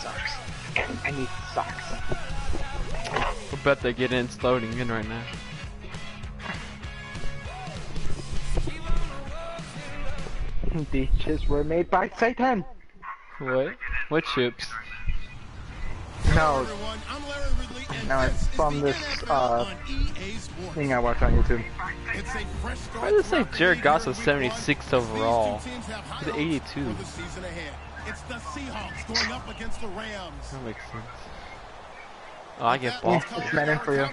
socks. I need socks. I bet they get in, it's loading in right now. These chips were made by Satan. What? What chips? No, no, it's from this thing I watch on YouTube. Why does it say Jared Goss was 76 overall? He's 82. It's the Seahawks going up against the Rams. That makes sense. Oh, I get ball. It's meant in for you.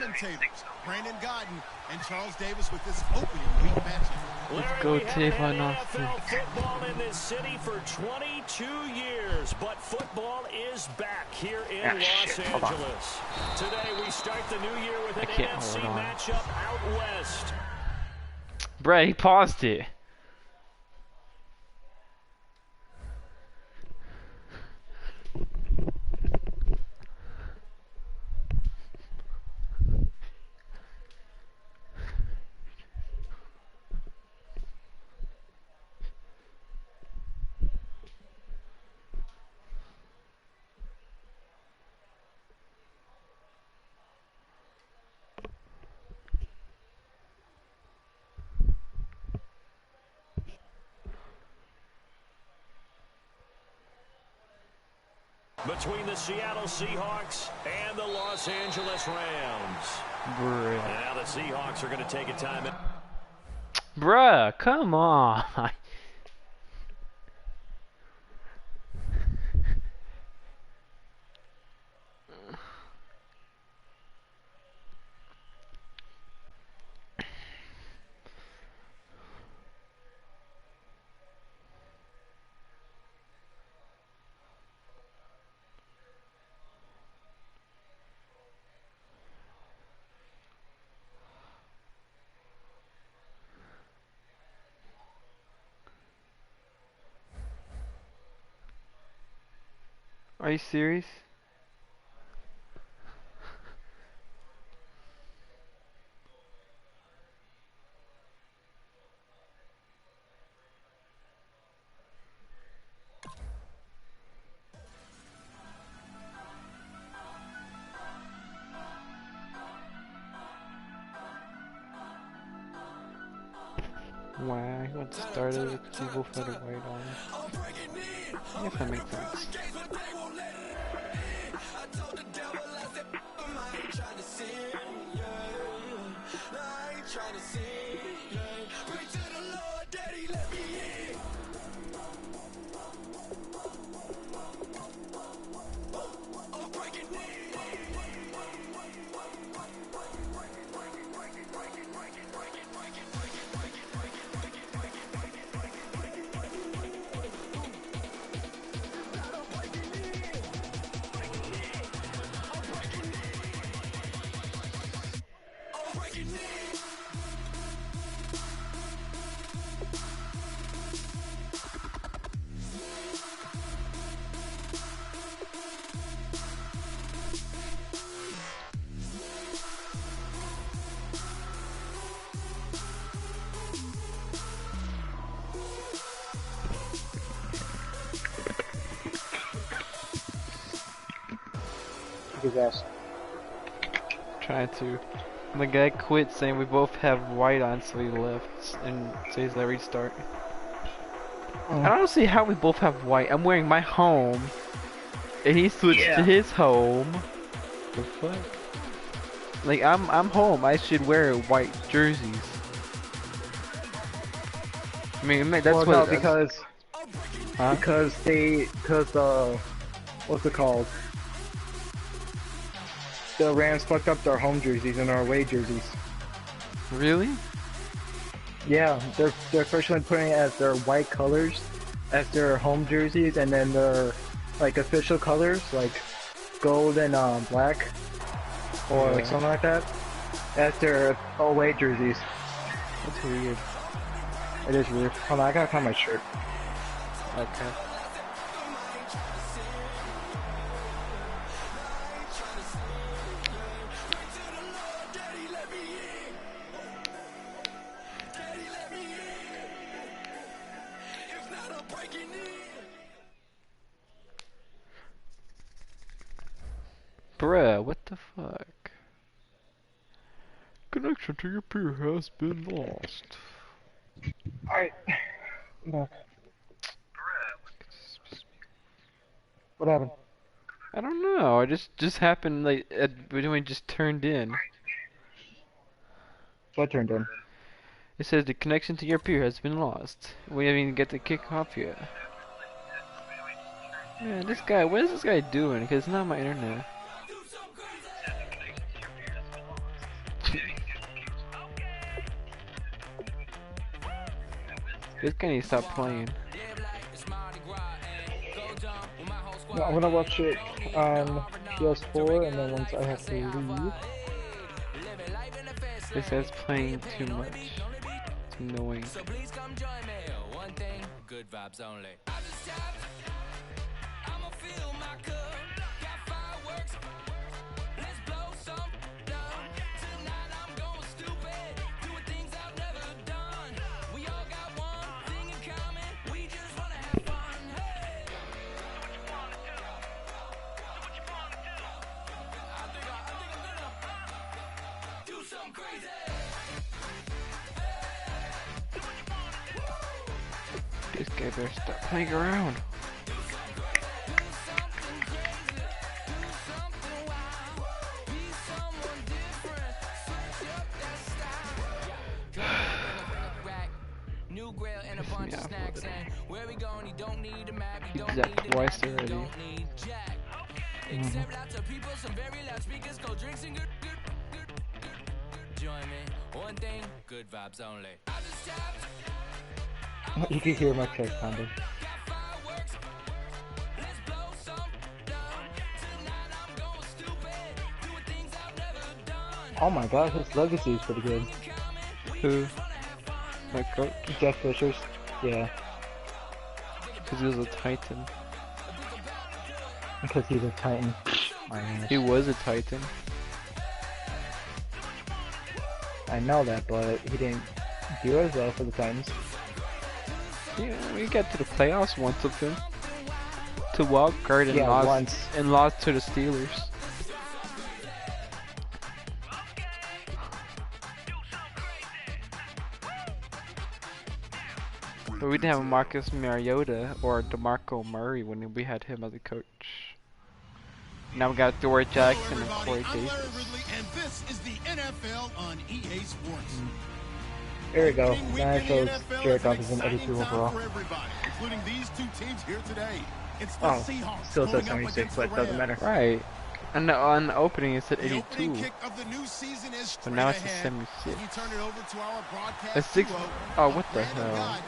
Brandon Godden and Charles Davis with this opening week matchup. Let's go, Tavon Austin. Football in this city for 22 years, but football is back here in Los Angeles. Today we start the new year with an NFC matchup out west. Bruh, he paused it. Between the Seattle Seahawks and the Los Angeles Rams. Bruh. And now the Seahawks are going to take a time. Bruh, come on. Are you serious? Why I want to start it with people for the white on. I guess that makes sense. His ass. Trying to. The guy quit saying we both have white on, so he left and says let restart. I don't see how we both have white. I'm wearing my home, and he switched to his home. The fuck? Like I'm home. I should wear white jerseys. I mean that's well, what. No, because what's it called? The Rams fucked up their home jerseys and our away jerseys. Really? Yeah, they're officially putting it as their white colors, as their home jerseys, and then their like official colors, like gold and black, or like something like that, as their away jerseys. That's weird. It is weird. Hold on, I gotta find my shirt. Okay. Bruh, what the fuck? Connection to your peer has been lost. Alright. No. What happened? I don't know. It just happened like when we just turned in. What turned in? It says the connection to your peer has been lost. We haven't even get the kick off yet. Man, this guy, what is this guy doing? Because it's not my internet. This guy needs to stop playing. No, I'm gonna watch it on PS4, and then once I have to leave. This guy's playing too much. It's annoying. Good vibes only. This guy better stop playing around. He did that twice already. One thing, good vibes only. You can hear my chest pounding. Oh my god, his legacy is pretty good. Who? My coach? Jeff Fisher's? Yeah. Because he was a Titan. Because he's a Titan. He was a Titan. I know that, but he didn't do as well for the Titans. Yeah, we got to the playoffs once with him. To wild card and lost to the Steelers. But we didn't have Marcus Mariota or DeMarco Murray when we had him as a coach. Now we got Dory Jackson and Corey Davis. And this is the NFL on EA Sports. There we go. Now it shows Jared Goff is an 82 overall. Including these two teams here today. It's the Oh, Seahawks still says going up 76, against but the it doesn't Rams. matter. Right. And on the opening it said The opening 82. kick of the new season is But now it's straight a ahead. 76. You turn it over to our broadcast A 6. duo, Oh, what the Brandon hell? Godden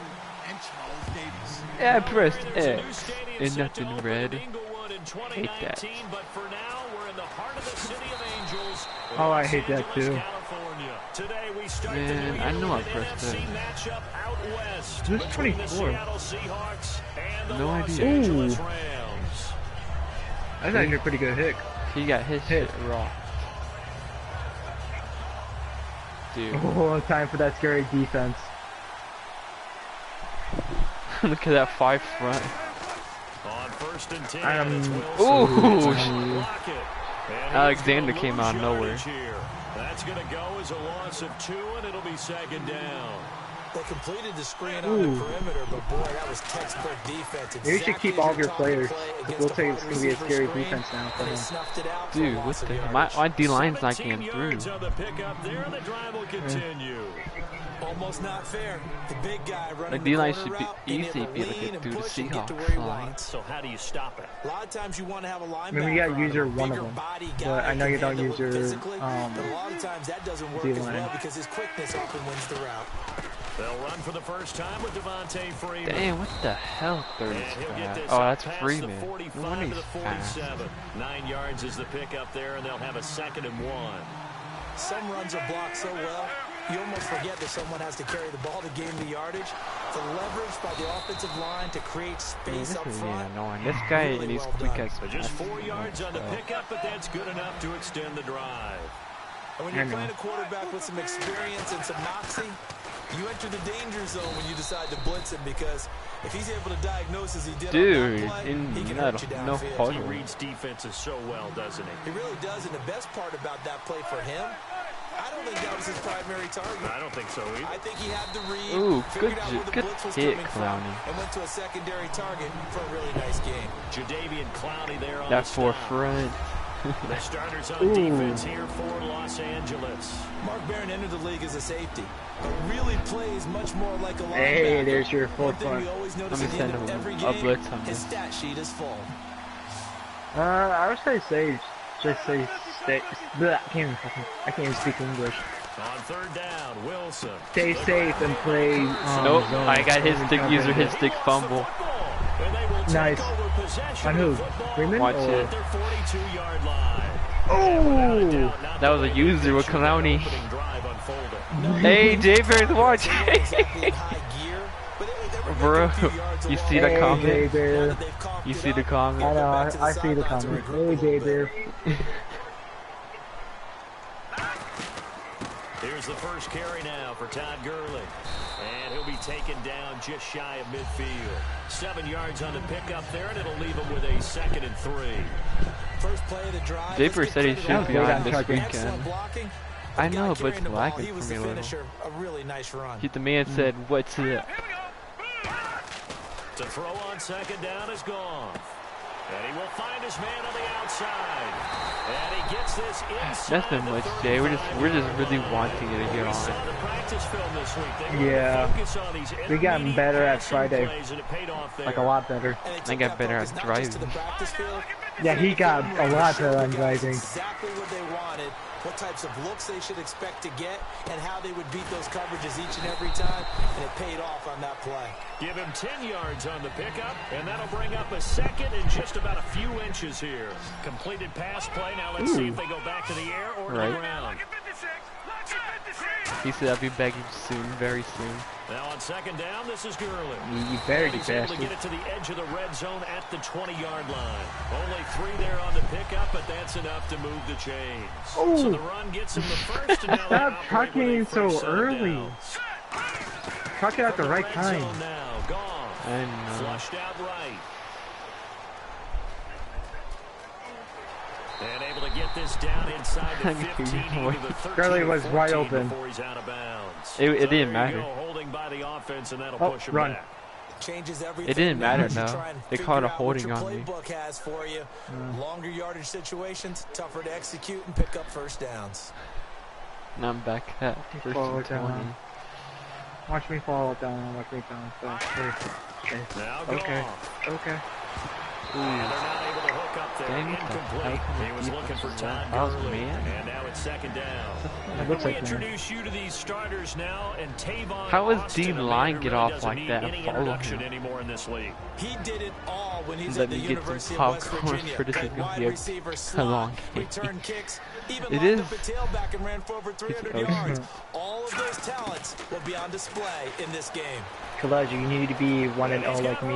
and Charles Davis. Yeah, I pressed Raiders, a new X. stadium And set to nothing open red. in Inglewood in Hate that. 2019, but for now, we're in the heart of the city of Angels. Oh, I Los hate that Angeles, too. California. Today we start Man, the new I year know I with an pressed NFC it. matchup out west Who's between the 24? Seattle Seahawks and the No Los idea. Angeles Ooh. Rams. That's actually a pretty good hit. He got his shit rocked. Dude. Oh, time for that scary defense. Look at that 5 front. On first and 10, it's Ooh, Wilson. Block it. And Alexander he's gonna came lose out of nowhere. yardage here. That's going to go as a loss of 2, and it'll be second down. They completed the screen on the perimeter, but boy, that was textbook defense. You should keep all of your players. We'll say it's going to be a scary defense now for him. Dude, what the hell? My D-line's not getting 17 through. yards on the pickup there, and the drive will continue. Almost not fair. The big guy running The the D-line corner should be route, being easy able if you to look lean at through and the push and get to Seahawks where he line. wants. So how do you stop it? A lot of times you want to have a linebacker. Maybe you gotta use your a one of bigger them. body But guy I know you can don't use handle it your, physically, but a lot of times that doesn't work as D-line. well because his quickness often wins the route. They'll run for the first time with Devontae Freeman. Damn, what the hell? Third And is he'll get fast. this Oh, up that's past Freeman. the No 45 wonder to the he's fast. 47. 9 yards is the pickup there, and they'll have a 2nd and 1. Some runs are blocked so well, you almost forget that someone has to carry the ball to gain the yardage. The leverage by the offensive line to create Man, space this up is front. annoying. This guy really and he's well quick done. as So just 4 yards on the pickup, but that's good enough to extend the drive. And when you're playing a quarterback with some experience and some moxie, You enter the danger zone when you decide to blitz him, because if he's able to diagnose as he did dude, on that play, he can hurt you downfield. He reads defenses so well, doesn't he? He really does, and the best part about that play for him, I don't think that was his primary target. I don't think so either. I think he had the read, figured out where the blitz was coming from, and went to a secondary target for a really nice game. Jadeveon Clowney there on that the forefront. The starters on defense here for Los Angeles. Mark Barron entered the league as a safety, but really plays much more like a linebacker. Hey, there's your forefront. Let me send him a blitz on His this. stat sheet is full. I would say Sage. Just say stay. I can't even speak English. On third down, Wilson. Stay safe and play. Nope, zone. I got his stick user, his stick fumble. Nice. On who? Freeman? Watch it. Oh! That was a user with Clowney. Hey, David, watch. Bro, you see the comment? You see the comment? I know, I see the comment. Hey, J-Bear. Here's the first carry now for Todd Gurley. And he'll be taken down just shy of midfield. 7 yards on the pickup there, and it'll leave him with a 2nd and 3. First play of the drive. Japer said he should be on this weekend. I know, but it's lagging He was for me the a little. finisher, a really nice run. The man said, "What's up?" To throw on 2nd down is gone. And he will find his man on the outside. And he gets this inside. Nothing much, Jay. We're just really wanting it to get on. Yeah, we gotten better at Friday. Like a lot better. I got better at driving. Yeah, he got a lot better on driving. Exactly what they wanted, what types of looks they should expect to get, and how they would beat those coverages each and every time, and it paid off on that play. Give him 10 yards on the pickup, and that'll bring up a 2nd and just about a few inches here. Completed pass play. Now let's see if they go back to the air or to the ground. He said I'll be begging soon, very soon. Now on 2nd down, this is Gurley. You better be He's able to get it to the edge of the red zone at the 20-yard line. Only 3 there on the pickup, but that's enough to move the chains. Oh. So the run gets him the first, and now Stop trucking so early. Truck it at the right time. Now gone. I know. Flushed out right. And able to get this down inside the 15 into the 13. Gurley was wide open. Before he's out of bounds. It didn't matter. Holding by the offense, and that'll push him run. back. Changes everything. It didn't matter now. though. They called a holding on me. Playbook has for you. Longer yardage situations, tougher to execute and pick up first downs. Now I'm back at first and 20. Watch me fall down. Watch me down. Now Okay. gone. Okay. And they're not able to hook up there. Dang, what the Incomplete. hell? He was looking for Todd That was Gurley. man. And now it's 2nd down. It looks We like man. introduce you to these starters now, and Tavon How is Austin, Dean a man Line who get really off doesn't like need that and any follow introduction him? anymore in this league. He did it all when he's Let at the me get some University of West popcorn Virginia. for this Played is gonna wide be receiver, a slot, long game. return kicks, even It lined is. up a tailback and ran for over 300 Okay. yards. All of those talents will be on display in this game. Kolijah, you need to be 1-0 like me.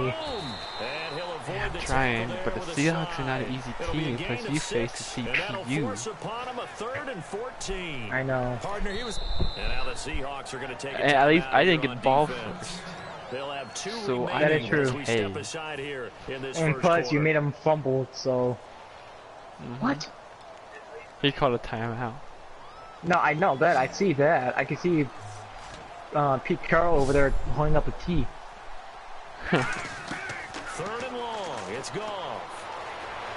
And he'll avoid I'm the trying, tackle but there the with a Seahawks are not an slide. easy It'll be a team gain because of you face 6, the and that'll CPU. force upon him a 3rd and 14. I know. Partner, he was. And now the Seahawks are going to take it. And at least I didn't on get ball defense. first. They'll have 2 So I remaining didn't as we pay. step aside here in this And first plus, you quarter. made him fumble, so. What? He called a timeout. No, I know that. I see that. I can see Pete Carroll over there holding up a T. 3rd and long. It's Goff.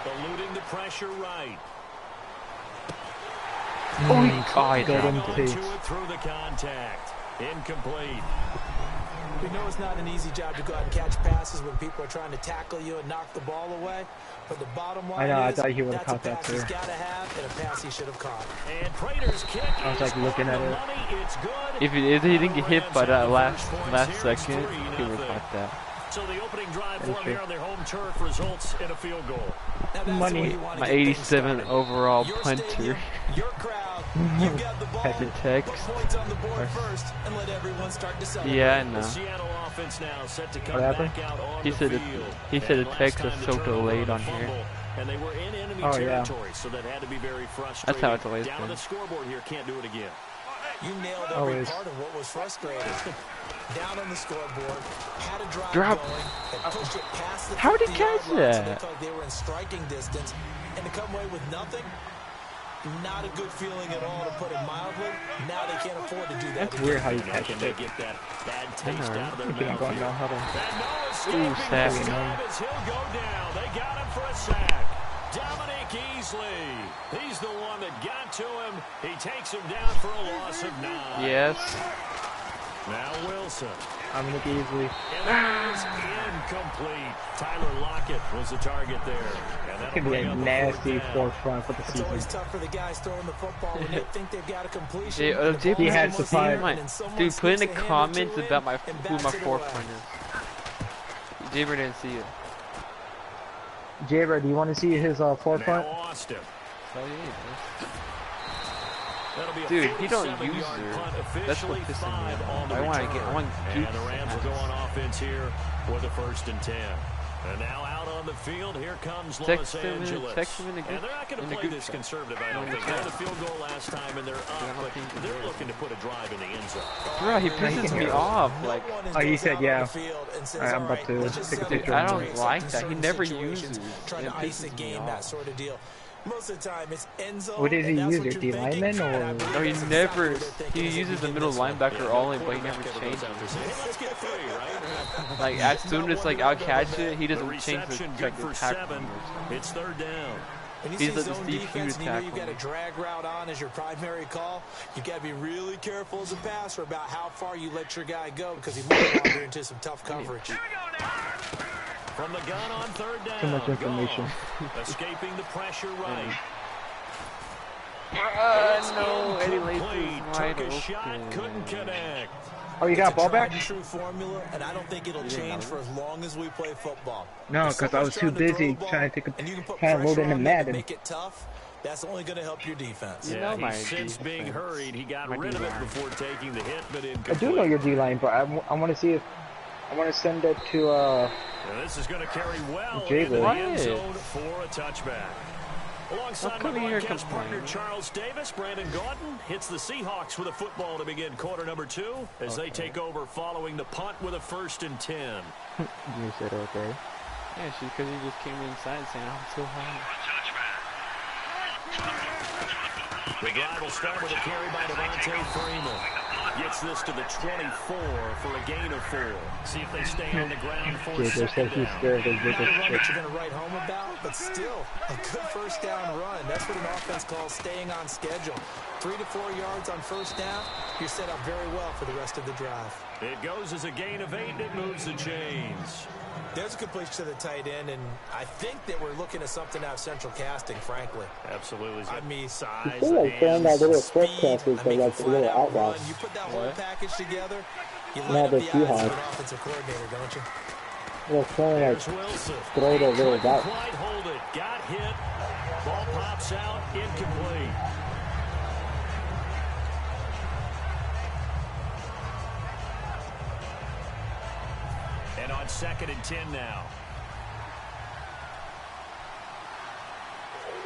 Eluding the pressure right. Oh, he Got him Going face. to it through the contact. Incomplete. We know it's not an easy job to go out and catch passes when people are trying to tackle you and knock the ball away. But the bottom line I know, I is thought he would've that's a caught that pass too. he's got to have and a pass he should have caught. And Prater's kick I was like looking at it. It's good. If he didn't get hit by that last second, he would have 3-0. caught that. So the opening drive That for is them true. here on their home turf results in a field goal. Now that's Money. the way you want to My get things 87 started. overall Your punter. stadium, your crowd, you've got the ball, Had to text. put points on the board first and let everyone start to celebrate. Yeah, I The know. Seattle offense now set to come What happened? back out on He the said field. he said And the last text time was the so turnover delayed on on the here. fumble, and they were in enemy Oh, yeah. territory, so that had to be very frustrating. That's how it's always Down been. on the scoreboard here, can't do it again. You nailed every part of what was frustrating. Down on the scoreboard, had a drive going, and pushed it past the 50-yard line. How did he catch that? So they felt like they were in striking distance, and to come away with nothing, not a good feeling at all, to put it mildly. Now they can't afford to do that. That's weird how you catch it. They get that bad taste out of their mouth. Ooh, snap. He'll go down. They got him for a sack. Dominic Easley. He's the one that got to him. He takes him down for a loss of 9. Yes. Now Wilson. Dominic Easley. And that is incomplete. Tyler Lockett was the target there. It could be a nasty forefront for the season. It's always tough for the guys throwing the football when they think they've got a completion. He had to find. Dude, put in the comments about who my forefront is. Jaber didn't see it. Jaber, do you want to see his forefront? Oh, yeah. Dude, he don't use her. That's what pissing me off. I want to and the Rams are going offense here with a 1st and 10. And now out on the field, here comes Los Angeles. Text him in the group. And they're not going to play this conservative, I don't think. They had a field goal last time, and they're up, but they're looking to put a drive in the end zone. Bro, he pisses me off. Like, oh, he said, yeah. Alright, I'm about to take a picture. I don't like that. He never uses it. Trying to ice a game, that sort of deal. Most of the time, it's end zone. What did he use? Your D lineman or? No, he never. He uses the middle linebacker only, but he never changes. Like as soon as I'll catch it, he doesn't change the tackle. It's 3rd down. When you see zone defense and you know you've got a drag route on as your primary call, you've got to be really careful as a passer about how far you let your guy go because he might wander into some tough coverage. From the gun on 3rd down. Too much information. Escaping the pressure right. No, Eddie Lacy took a shot, couldn't connect. Oh, you got ball back? True formula, and I don't think it'll change for as long as we play football. No, because I was too busy trying to load in the Madden. Make it tough. That's only going to help your defense. Yeah, since being hurried, he got rid of it before taking the hit, but incomplete. I do know your D-line, but I want to see if I want to send it to and this is going to carry well into the end zone for a touchback. Alongside my broadcast partner Charles Davis, Brandon Gaudin hits the Seahawks with a football to begin quarter number 2 as they take over following the punt with a 1st and 10. You said okay. Yeah, because he just came inside saying, I'm so high. The drive will start with a carry by Devontae Freeman. Gets this to the 24 for a gain of 4. See if they stay on the ground for a second down. Not a run that you're going to write home about, but still a good 1st down run. That's what an offense calls staying on schedule. 3 to 4 yards on 1st down. You're set up very well for the rest of the drive. It goes as a gain of 8, and it moves the chains. There's a completion to the tight end, and I think that we're looking at something out of central casting, frankly. Absolutely. I mean, size, you feel like throwing that little flip passes, but like the little outlaws. You put that whole package together, you light up the eyes of an offensive coordinator, don't you? Well, throwing like throw the little route. Quite hold it. Got hit. Ball pops out. Incomplete. And on 2nd and 10 now.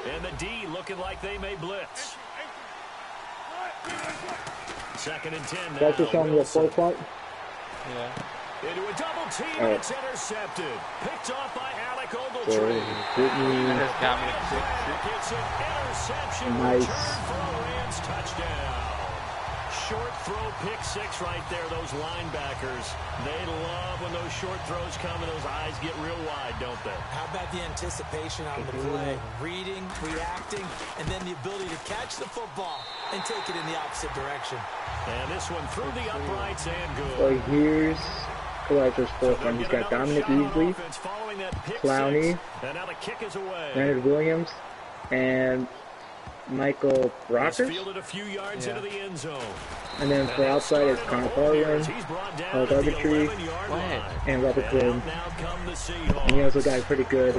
And the D looking like they may blitz. 2nd and 10 now. That's just showing me a forefront. Yeah. Into a double team, and it's intercepted. Picked off by Alec Ogletree. It's an interception. Nice. Return for a Rams touchdown. Short throw, pick 6 right there. Those linebackers, they love when those short throws come and those eyes get real wide, don't they? How about the anticipation on the play? Reading, reacting, and then the ability to catch the football and take it in the opposite direction. And this one through the uprights and good. So here's Kolijah's forefront. He's got Dominic Easley, Clowney, Leonard Williams, and Michael Brockers. Fielded a few yards into the end zone. And then for outside is Connor Parlin, Ogletree, and Robert Quinn. And he also got a pretty good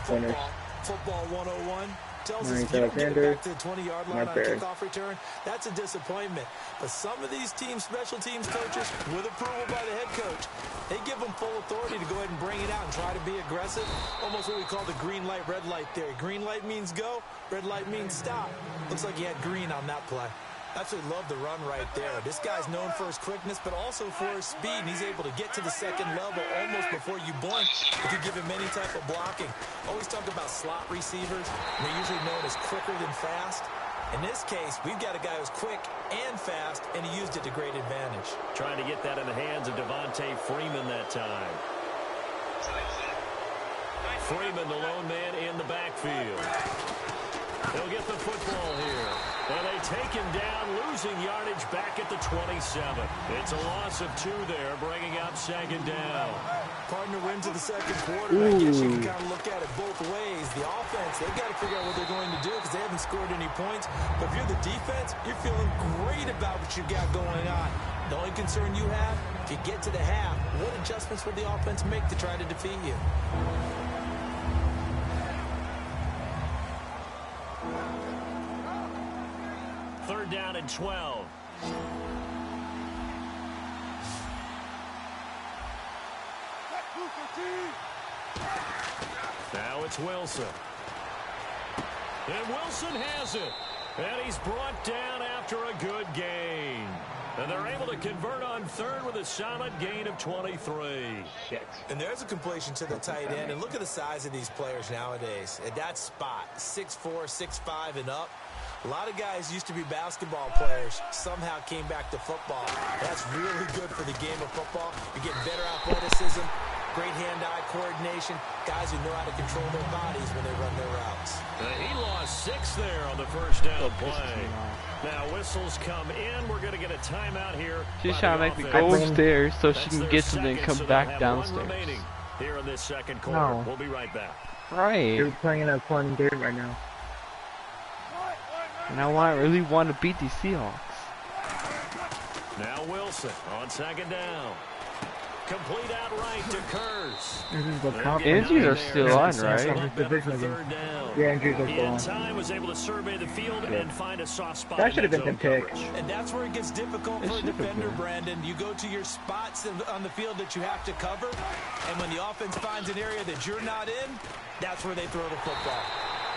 corner. Football 101 tells us Alexander, if you don't get back to the 20-yard line on kickoff return, that's a disappointment. But some of these teams, special teams coaches, with approval by the head coach, they give them full authority to go ahead and bring it out and try to be aggressive. Almost what we call the green light, red light theory. Green light means go, red light means stop. Looks like he had green on that play. Absolutely love the run right there. This guy's known for his quickness, but also for his speed, and he's able to get to the second level almost before you blink if you give him any type of blocking. Always talk about slot receivers. They're usually known as quicker than fast. In this case, we've got a guy who's quick and fast, and he used it to great advantage. Trying to get that in the hands of Devontae Freeman that time. Freeman, the lone man in the backfield. He'll get the football here. And they take him down, losing yardage back at the 27. It's a loss of 2 there, bringing up second down. Partner wins of the second quarter. I guess you can kind of look at it both ways. The offense, they've got to figure out what they're going to do because they haven't scored any points. But if you're the defense, you're feeling great about what you got going on. The only concern you have, if you get to the half, what adjustments will the offense make to try to defeat you? Third down and 12. Now it's Wilson. And Wilson has it. And he's brought down after a good gain. And they're able to convert on third with a solid gain of 23. And there's a completion to the tight end. And look at the size of these players nowadays. At that spot, 6'4", 6'5", and up. A lot of guys used to be basketball players, somehow came back to football. That's really good for the game of football. You're getting better athleticism, great hand-eye coordination, guys who know how to control their bodies when they run their routes. He lost 6 there on the first down play. Now whistles come in. We're going to get a timeout here. She's trying to make me go upstairs so she can get something and come back downstairs. Here in this second quarter. No. We'll be right back. Right. You're playing in a fun game right now. And I really want to beat these Seahawks. Now Wilson on second down. Complete outright to Kurz. Injuries are still on, right? Yeah, injuries are still on. Time was able to survey the field and find a soft spot. That should have been the pick. And that's where it gets difficult for a defender, Brandon. You go to your spots on the field that you have to cover, and when the offense finds an area that you're not in, that's where they throw the football.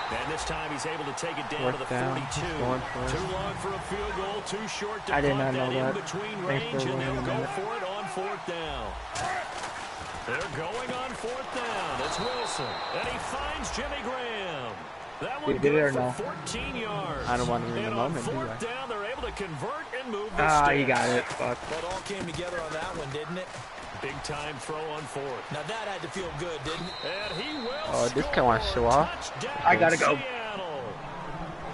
And this time he's able to take it down to the 42. Too long for a field goal, too short to plug that in between range, and they'll go for it on 4th down. They're going on 4th down. It's Wilson, and he finds Jimmy Graham. That one good for 14 yards. I don't want to ruin the moment, do I? On 4th down, they're able to convert and move the sticks. You got it. Fuck. But all came together on that one, didn't it? Big time throw on 4th. Now that had to feel good, didn't it? And he will this kind of want to show off. I gotta go.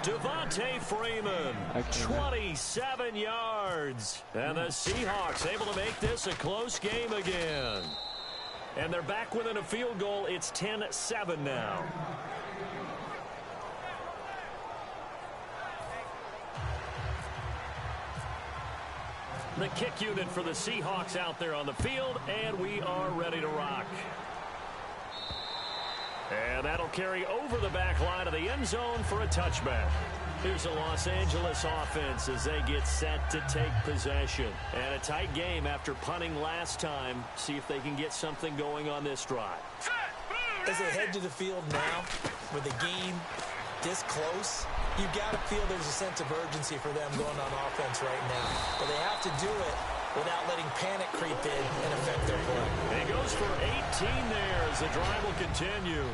Devontae Freeman, 27 yards. And the Seahawks able to make this a close game again. And they're back within a field goal. It's 10-7 now. The kick unit for the Seahawks out there on the field, and we are ready to rock. And that'll carry over the back line of the end zone for a touchback. Here's the Los Angeles offense as they get set to take possession. And a tight game after punting last time. See if they can get something going on this drive. As they head to the field now, with the game this close, you've got to feel there's a sense of urgency for them going on offense right now. But they have to do it without letting panic creep in and affect their play. He goes for 18 there as the drive will continue.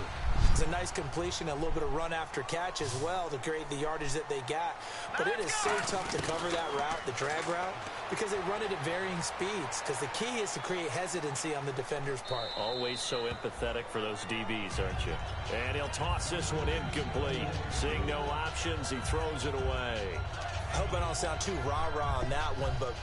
It's a nice completion, a little bit of run after catch as well to create the yardage that they got. But it is so tough to cover that route, the drag route, because they run it at varying speeds. Because the key is to create hesitancy on the defender's part. Always so empathetic for those DBs, aren't you? And he'll toss this one incomplete. Seeing no options, he throws it away. I hope I don't sound too rah-rah on that one, but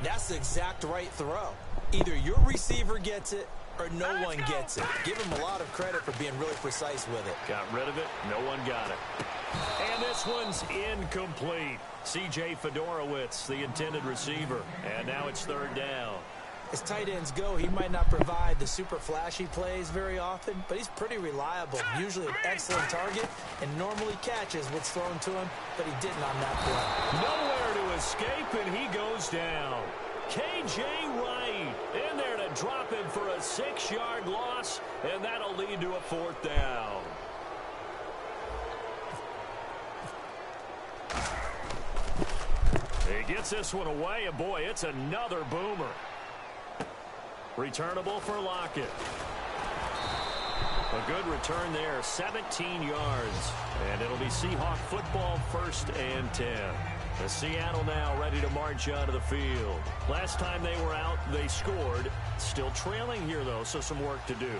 that's the exact right throw. Either your receiver gets it or no one gets it. Give him a lot of credit for being really precise with it. Got rid of it. No one got it. And this one's incomplete. C.J. Fedorowicz, the intended receiver. And now it's 3rd down. As tight ends go, he might not provide the super flashy plays very often, but he's pretty reliable. Usually an excellent target and normally catches what's thrown to him, but he didn't on that play. Nowhere to escape, and he goes down. K.J. Wright in there to drop him for a 6-yard loss, and that'll lead to a 4th down. He gets this one away, and boy, it's another boomer. Returnable for Lockett. A good return there, 17 yards. And it'll be Seahawk football, 1st and 10. The Seattle now ready to march onto the field. Last time they were out, they scored. Still trailing here, though, so some work to do.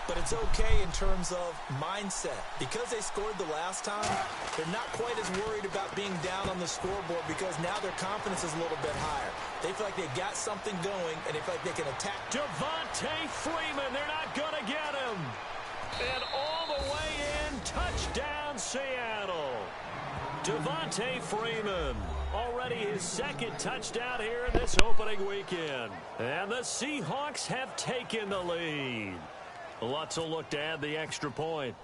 But it's okay in terms of mindset. Because they scored the last time, they're not quite as worried about being down on the scoreboard because now their confidence is a little bit higher. They feel like they've got something going, and they feel like they can attack. Devontae Freeman, they're not going to get him. And all the way in, touchdown Seattle. Devontae Freeman, already his 2nd touchdown here in this opening weekend. And the Seahawks have taken the lead. Lutz will look to add the extra point.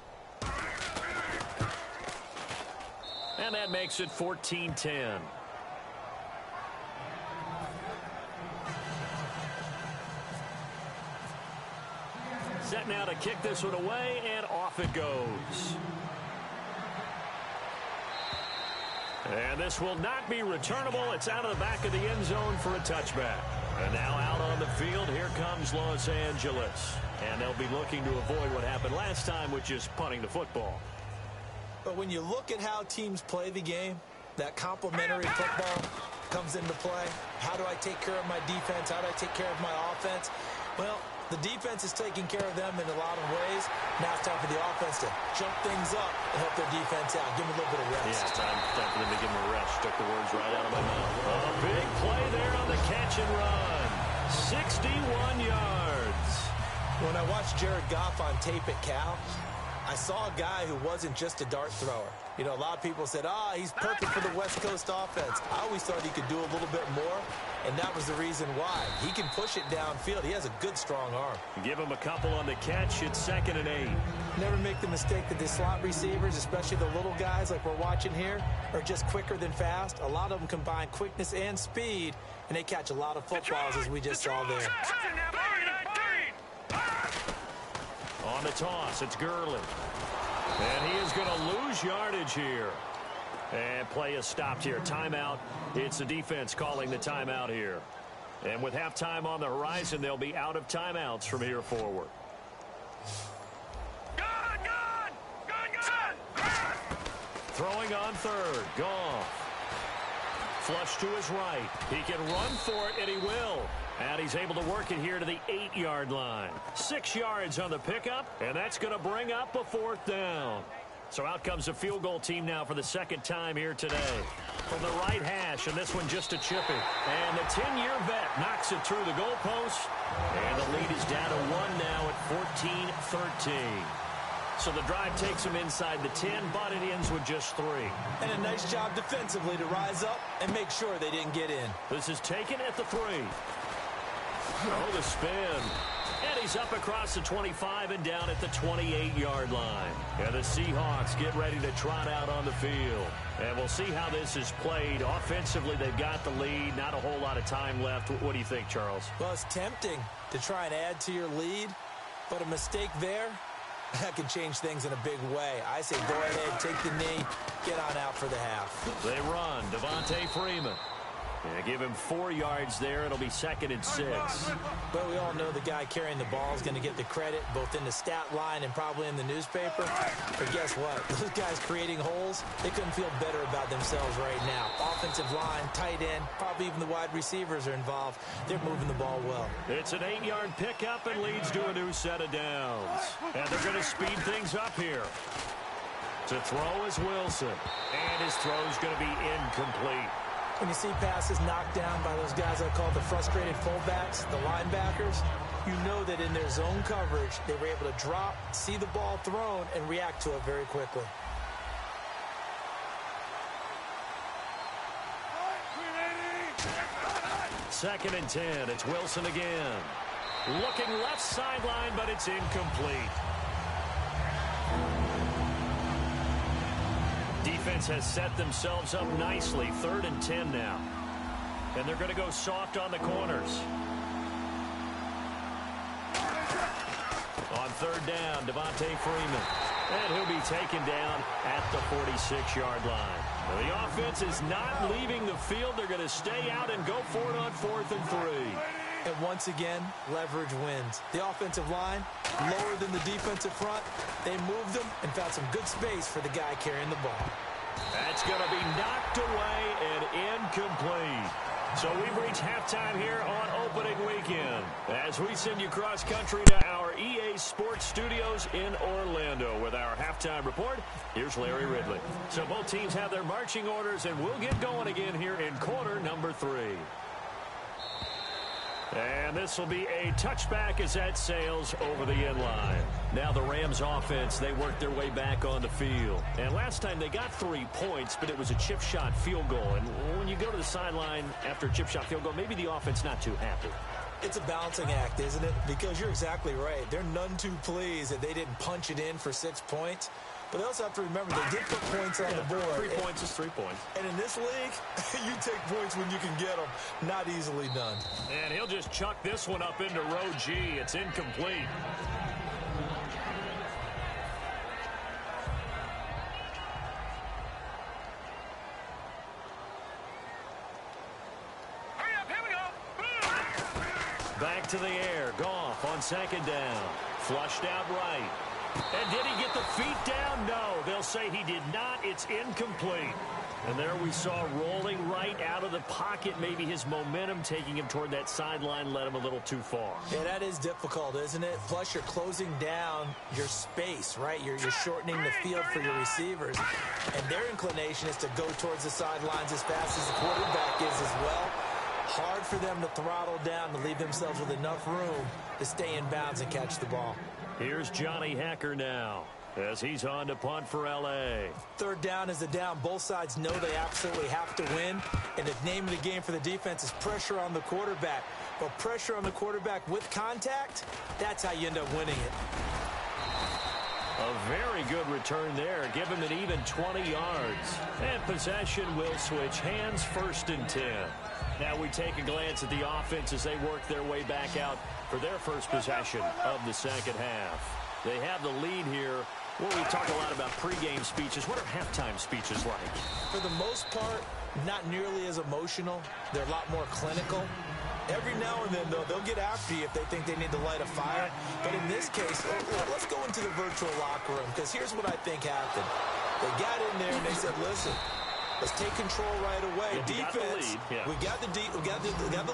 And that makes it 14-10. Set now to kick this one away, and off it goes. And this will not be returnable. It's out of the back of the end zone for a touchback. And now out on the field, here comes Los Angeles. And they'll be looking to avoid what happened last time, which is punting the football. But when you look at how teams play the game, that complementary football comes into play. How do I take care of my defense? How do I take care of my offense? Well, the defense is taking care of them in a lot of ways. Now it's time for the offense to jump things up and help their defense out. Give them a little bit of rest. Yeah, it's time for them to give them a rest. Took the words right out of my mouth. A big play there on the catch and run. 61 yards. When I watched Jared Goff on tape at Cal, I saw a guy who wasn't just a dart thrower. You know, a lot of people said, he's perfect for the West Coast offense. I always thought he could do a little bit more, and that was the reason why. He can push it downfield. He has a good, strong arm. Give him a couple on the catch. It's 2nd and 8. Never make the mistake that the slot receivers, especially the little guys like we're watching here, are just quicker than fast. A lot of them combine quickness and speed, and they catch a lot of footballs, as we just saw there. On the toss, it's Gurley. And he is going to lose yardage here. And play is stopped here. Timeout. It's the defense calling the timeout here. And with halftime on the horizon, they'll be out of timeouts from here forward. Throwing on 3rd. Goff. Flush to his right. He can run for it, and he will. And he's able to work it here to the 8-yard line. 6 yards on the pickup, and that's going to bring up a 4th down. So out comes the field goal team now for the 2nd time here today. From the right hash, and this one just a chipping. And the 10-year vet knocks it through the goalpost. And the lead is down to 1 now at 14-13. So the drive takes them inside the 10, but it ends with just 3. And a nice job defensively to rise up and make sure they didn't get in. This is taken at the 3. Oh, the spin. And he's up across the 25 and down at the 28-yard line. And the Seahawks get ready to trot out on the field. And we'll see how this is played. Offensively, they've got the lead. Not a whole lot of time left. What do you think, Charles? Well, it's tempting to try and add to your lead, but a mistake there, that can change things in a big way. I say go ahead, take the knee, get on out for the half. They run. Devontae Freeman. And give him 4 yards there. It'll be 2nd and 6. But we all know the guy carrying the ball is going to get the credit, both in the stat line and probably in the newspaper. But guess what? Those guys creating holes, they couldn't feel better about themselves right now. Offensive line, tight end, probably even the wide receivers are involved. They're moving the ball well. It's an 8-yard pickup and leads to a new set of downs. And they're going to speed things up here. To throw is Wilson. And his throw is going to be incomplete. When you see passes knocked down by those guys I call the frustrated fullbacks, the linebackers, you know that in their zone coverage, they were able to drop, see the ball thrown, and react to it very quickly. Second and 10. It's Wilson again. Looking left sideline, but it's incomplete. Defense has set themselves up nicely. 3rd and 10 now. And they're going to go soft on the corners. On 3rd down, Devontae Freeman. And he'll be taken down at the 46-yard line. Now, the offense is not leaving the field. They're going to stay out and go for it on 4th and 3. And once again, leverage wins. The offensive line, lower than the defensive front. They moved them and found some good space for the guy carrying the ball. That's going to be knocked away and incomplete. So we've reached halftime here on opening weekend as we send you cross-country to our EA Sports Studios in Orlando with our halftime report. Here's Larry Ridley. So both teams have their marching orders, and we'll get going again here in quarter number 3. And this will be a touchback as that sails over the end line. Now the Rams offense, they worked their way back on the field. And last time they got 3 points, but it was a chip shot field goal. And when you go to the sideline after a chip shot field goal, maybe the offense not too happy. It's a balancing act, isn't it? Because you're exactly right. They're none too pleased that they didn't punch it in for 6 points. But they also have to remember they did put points on the board. 3 points is 3 points. And in this league, you take points when you can get them. Not easily done. And he'll just chuck this one up into row G. It's incomplete. Back to the air. Goff on 2nd down. Flushed out right. And did he get the feet down? No. They'll say he did not. It's incomplete. And there we saw rolling right out of the pocket. Maybe his momentum taking him toward that sideline led him a little too far. Yeah, that is difficult, isn't it? Plus, you're closing down your space, right? You're shortening the field for your receivers. And their inclination is to go towards the sidelines as fast as the quarterback is as well. Hard for them to throttle down to leave themselves with enough room to stay in bounds and catch the ball. Here's Johnny Hacker now as he's on to punt for L.A. 3rd down is the down. Both sides know they absolutely have to win. And the name of the game for the defense is pressure on the quarterback. But pressure on the quarterback with contact, that's how you end up winning it. A very good return there. Give him an even 20 yards. And possession will switch hands, 1st and 10. Now we take a glance at the offense as they work their way back out for their first possession of the second half. They have the lead here. Well, we talk a lot about pregame speeches. What are halftime speeches like? For the most part, not nearly as emotional. They're a lot more clinical. Every now and then, though, they'll get after you if they think they need to light a fire. But in this case, let's go into the virtual locker room, because here's what I think happened. They got in there and they said, listen, let's take control right away. Defense, we got the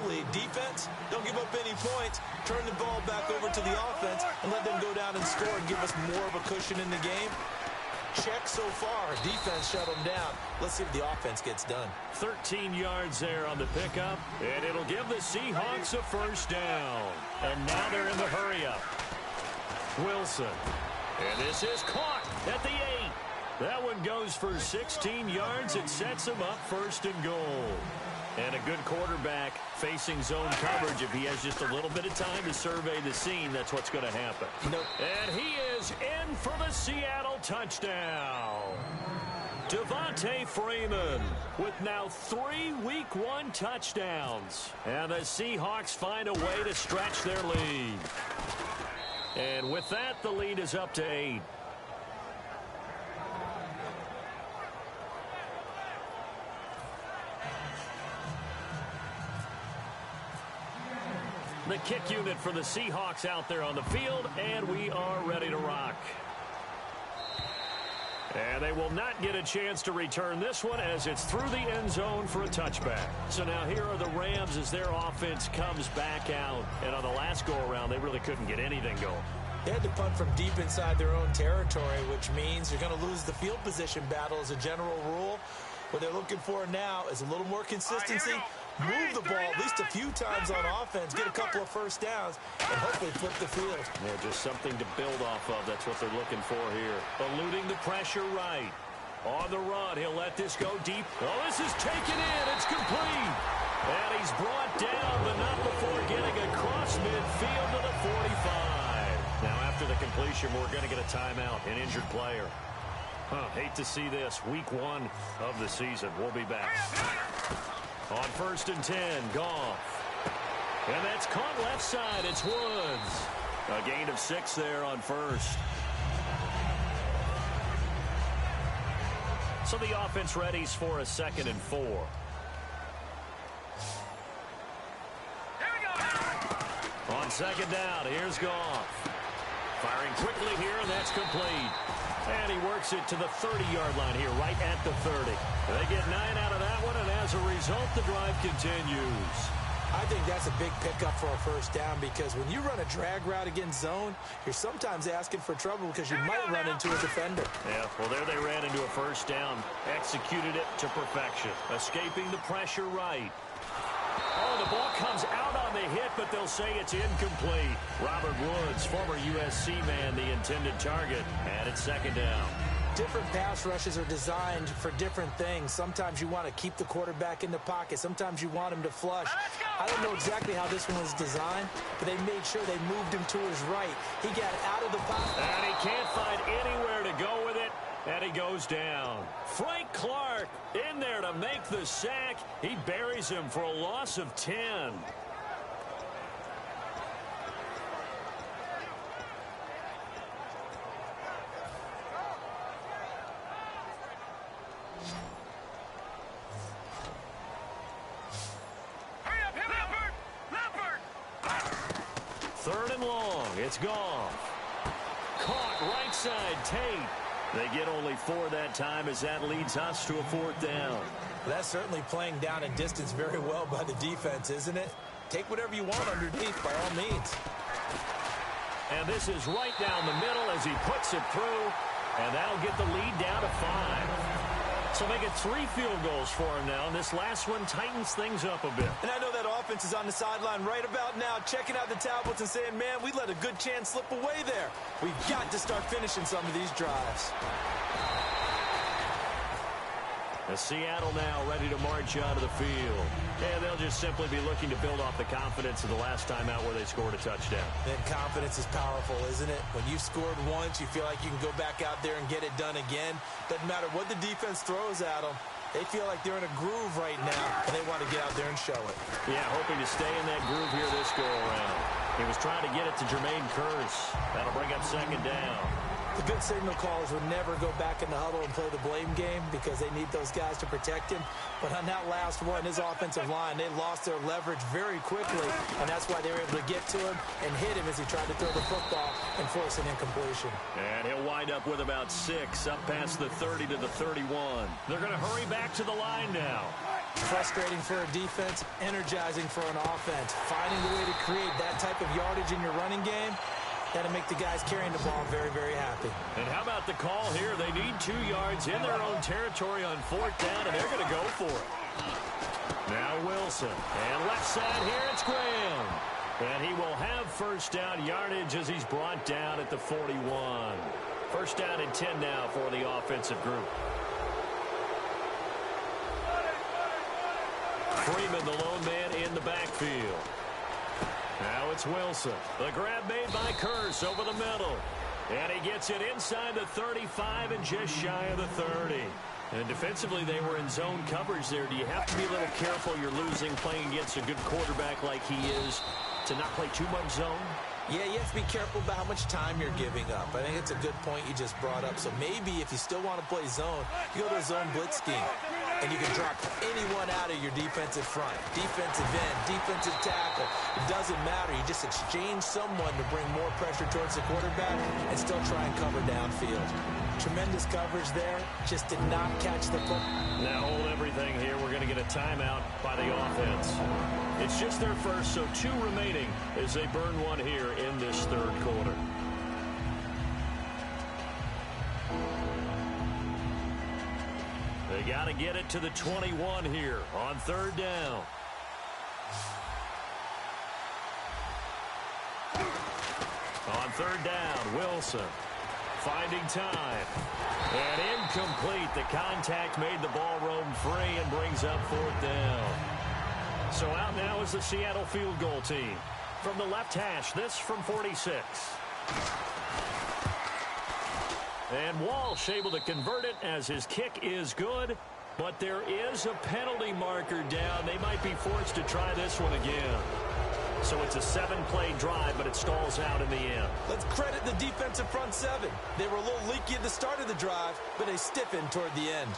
lead. Defense, don't give up any points. Turn the ball back over to the offense and let them go down and score and give us more of a cushion in the game. Check so far. Defense shut them down. Let's see if the offense gets done. 13 yards there on the pickup, and it'll give the Seahawks a 1st down. And now they're in the hurry-up. Wilson. And this is caught at the 8. That one goes for 16 yards. It sets him up 1st and goal. And a good quarterback facing zone coverage. If he has just a little bit of time to survey the scene, that's what's going to happen. And he is in for the Seattle touchdown. Devontae Freeman with now 3 Week 1 touchdowns. And the Seahawks find a way to stretch their lead. And with that, the lead is up to 8. The kick unit for the Seahawks out there on the field, and we are ready to rock. And they will not get a chance to return this one as it's through the end zone for a touchback. So now here are the Rams as their offense comes back out. And on the last go-around, they really couldn't get anything going. They had to punt from deep inside their own territory, which means you're going to lose the field position battle as a general rule. What they're looking for now is a little more consistency. Move the ball at least a few times on offense, get a couple of 1st downs, and hopefully flip the field. Yeah, just something to build off of. That's what they're looking for here. Eluding the pressure right. On the run, he'll let this go deep. Oh, this is taken in. It's complete. And he's brought down, but not before getting across midfield to the 45. Now, after the completion, we're going to get a timeout, an injured player. Hate to see this. Week 1 of the season. We'll be back. On 1st and 10, Goff. And that's caught left side. It's Woods. A gain of 6 there on 1st. So the offense readies for a 2nd and 4. On 2nd down, here's Goff. Firing quickly here, and that's complete. And he works it to the 30-yard line here, right at the 30. They get 9 out of that one, and as a result, the drive continues. I think that's a big pickup for a first down because when you run a drag route against zone, you're sometimes asking for trouble because you might run into a defender. Yeah, well, there they ran into a first down. Executed it to perfection. Escaping the pressure right. Oh, the ball comes out on the hit, but they'll say it's incomplete. Robert Woods, former USC man, the intended target, and it's 2nd down. Different pass rushes are designed for different things. Sometimes you want to keep the quarterback in the pocket. Sometimes you want him to flush. I don't know exactly how this one was designed, but they made sure they moved him to his right. He got out of the pocket. And he can't find anywhere to go with it, and he goes down. Frank Clark in there to make the sack. He buries him for a loss of 10. Third and long. It's Goff. Caught right side Tate. They get only 4 that time as that leads us to a 4th down. That's certainly playing down and distance very well by the defense, isn't it? Take whatever you want underneath by all means. And this is right down the middle as he puts it through. And that'll get the lead down to 5. So they get 3 field goals for him now, and this last one tightens things up a bit. And I know that offense is on the sideline right about now, checking out the tablets and saying, man, we let a good chance slip away there. We've got to start finishing some of these drives. The Seattle now ready to march onto the field. And they'll just simply be looking to build off the confidence of the last time out where they scored a touchdown. And confidence is powerful, isn't it? When you've scored once, you feel like you can go back out there and get it done again. Doesn't matter what the defense throws at them. They feel like they're in a groove right now, and they want to get out there and show it. Yeah, hoping to stay in that groove here this go-around. He was trying to get it to Jermaine Kearse. That'll bring up 2nd down. The good signal callers would never go back in the huddle and play the blame game because they need those guys to protect him. But on that last one, his offensive line, they lost their leverage very quickly, and that's why they were able to get to him and hit him as he tried to throw the football and force an incompletion. And he'll wind up with about 6 up past the 30 to the 31. They're going to hurry back to the line now. Frustrating for a defense, energizing for an offense. Finding the way to create that type of yardage in your running game, that'll make the guys carrying the ball very, very happy. And how about the call here? They need 2 yards in their own territory on 4th down, and they're going to go for it. Now Wilson. And left side here, it's Graham. And he will have first down yardage as he's brought down at the 41. First down and 10 now for the offensive group. Freeman, the lone man in the backfield. Now it's Wilson. The grab made by Kearse over the middle. And he gets it inside the 35 and just shy of the 30. And defensively, they were in zone coverage there. Do you have to be a little careful? You're losing playing against a good quarterback like he is to not play too much zone? Yeah, you have to be careful about how much time you're giving up. I think it's a good point you just brought up. So maybe if you still want to play zone, you go to a zone blitz scheme. And you can drop anyone out of your defensive front. Defensive end, defensive tackle. It doesn't matter. You just exchange someone to bring more pressure towards the quarterback and still try and cover downfield. Tremendous coverage there. Just did not catch the foot. Now hold everything here. We're going to get a timeout by the offense. It's just their first, so 2 remaining as they burn one here in this 3rd quarter. They got to get it to the 21 here on 3rd down. On 3rd down, Wilson finding time. And incomplete. The contact made the ball roam free and brings up 4th down. So out now is the Seattle field goal team. From the left hash, this from 46. And Walsh able to convert it as his kick is good. But there is a penalty marker down. They might be forced to try this one again. So it's a 7-play drive, but it stalls out in the end. Let's credit the defensive front 7. They were a little leaky at the start of the drive, but they stiffened toward the end.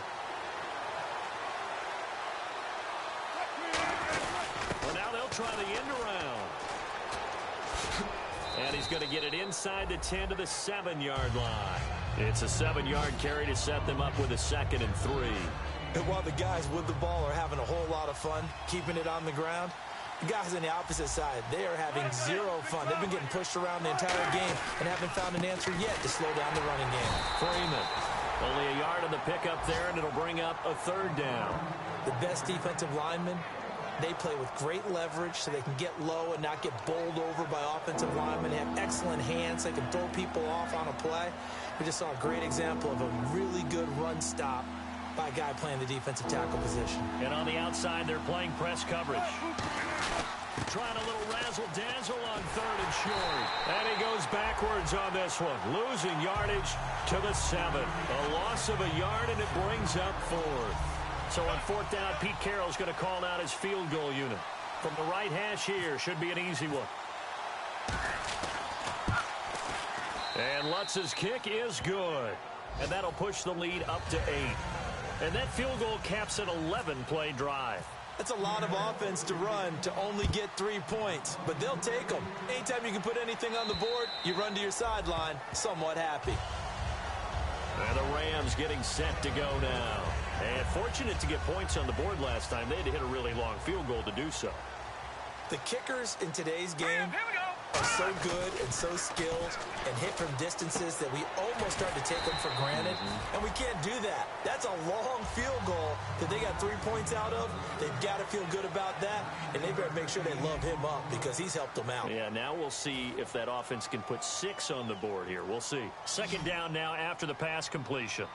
try the end around. And he's going to get it inside the 10 to the 7-yard line. It's a 7-yard carry to set them up with a 2nd and 3. And while the guys with the ball are having a whole lot of fun keeping it on the ground, the guys on the opposite side, they are having zero fun. They've been getting pushed around the entire game and haven't found an answer yet to slow down the running game. Freeman, only a yard on the pickup there, and it'll bring up a 3rd down. The best defensive linemen, they play with great leverage so they can get low and not get bowled over by offensive linemen. They have excellent hands. They can throw people off on a play. We just saw a great example of a really good run stop by a guy playing the defensive tackle position. And on the outside, they're playing press coverage. Trying a little razzle-dazzle on 3rd and short. And he goes backwards on this one. Losing yardage to the 7. A loss of a yard, and it brings up 4th. So on 4th down, Pete Carroll's going to call out his field goal unit. From the right hash here, should be an easy one. And Lutz's kick is good. And that'll push the lead up to 8. And that field goal caps an 11-play drive. That's a lot of offense to run to only get 3 points, but they'll take them. Anytime you can put anything on the board, you run to your sideline somewhat happy. And the Rams getting set to go now. And fortunate to get points on the board last time. They had to hit a really long field goal to do so. The kickers in today's game are so good and so skilled and hit from distances that we almost start to take them for granted, and we can't do that. That's a long field goal that they got 3 points out of. They've got to feel good about that, and they better make sure they love him up because he's helped them out. Yeah, now we'll see if that offense can put 6 on the board here. We'll see. 2nd down now after the pass completion.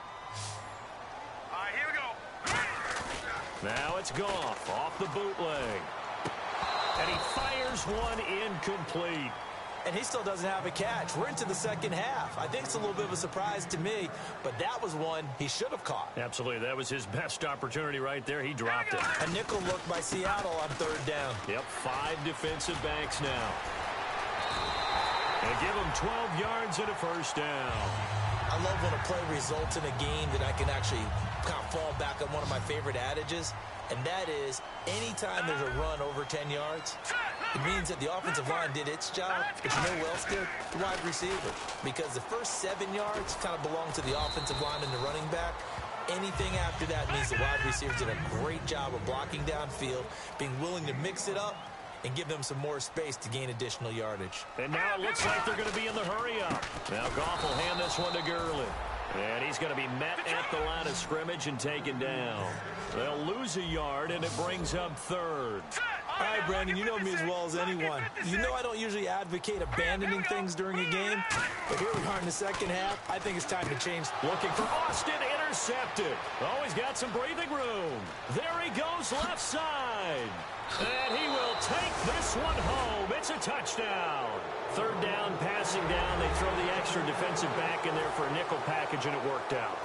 All right, here we go. Now it's Goff off the bootleg. And he fires one incomplete. And he still doesn't have a catch. We're into the 2nd half. I think it's a little bit of a surprise to me, but that was one he should have caught. Absolutely. That was his best opportunity right there. He dropped it. A nickel look by Seattle on 3rd down. Yep, 5 defensive backs now. And give him 12 yards and a 1st down. I love when a play results in a game that I can actually kind of fall back on one of my favorite adages, and that is anytime there's a run over 10 yards, it means that the offensive line did its job, but you know who else did? The wide receiver. Because the first 7 yards kind of belong to the offensive line and the running back. Anything after that means the wide receiver did a great job of blocking downfield, being willing to mix it up, and give them some more space to gain additional yardage. And now it looks like they're going to be in the hurry-up. Now Goff will hand this one to Gurley. And he's going to be met at the line of scrimmage and taken down. They'll lose a yard, and it brings up 3rd. All right, Brandon, you know me as well as anyone. You know I don't usually advocate abandoning things during a game, but here we are in the 2nd half. I think it's time to change. Looking for Austin, intercepted. Oh, he's got some breathing room. There he goes, left side. And he will take this one home. It's a touchdown. 3rd down, passing down. They throw the extra defensive back in there for a nickel package, and it worked out.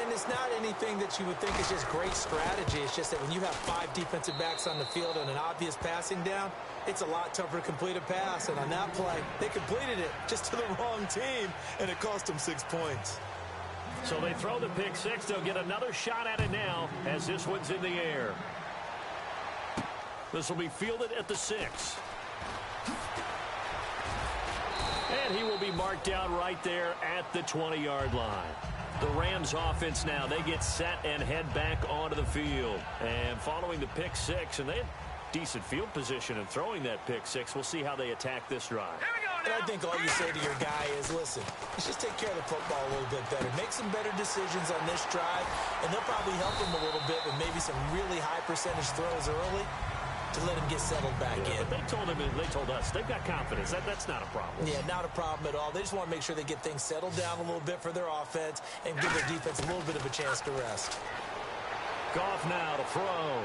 And it's not anything that you would think is just great strategy. It's just that when you have 5 defensive backs on the field and an obvious passing down, it's a lot tougher to complete a pass. And on that play, they completed it just to the wrong team, and it cost them 6 points. So they throw the pick 6. They'll get another shot at it now as this one's in the air. This will be fielded at the 6. And he will be marked down right there at the 20-yard line. The Rams offense now, they get set and head back onto the field. And following the pick 6, and they had decent field position in throwing that pick 6. We'll see how they attack this drive. And I think all you say to your guy is, listen, let's just take care of the football a little bit better. Make some better decisions on this drive, and they'll probably help him a little bit with maybe some really high percentage throws early to let him get settled back in. But they told us they've got confidence. That's not a problem. Yeah, not a problem at all. They just want to make sure they get things settled down a little bit for their offense and give their defense a little bit of a chance to rest. Goff now to throw.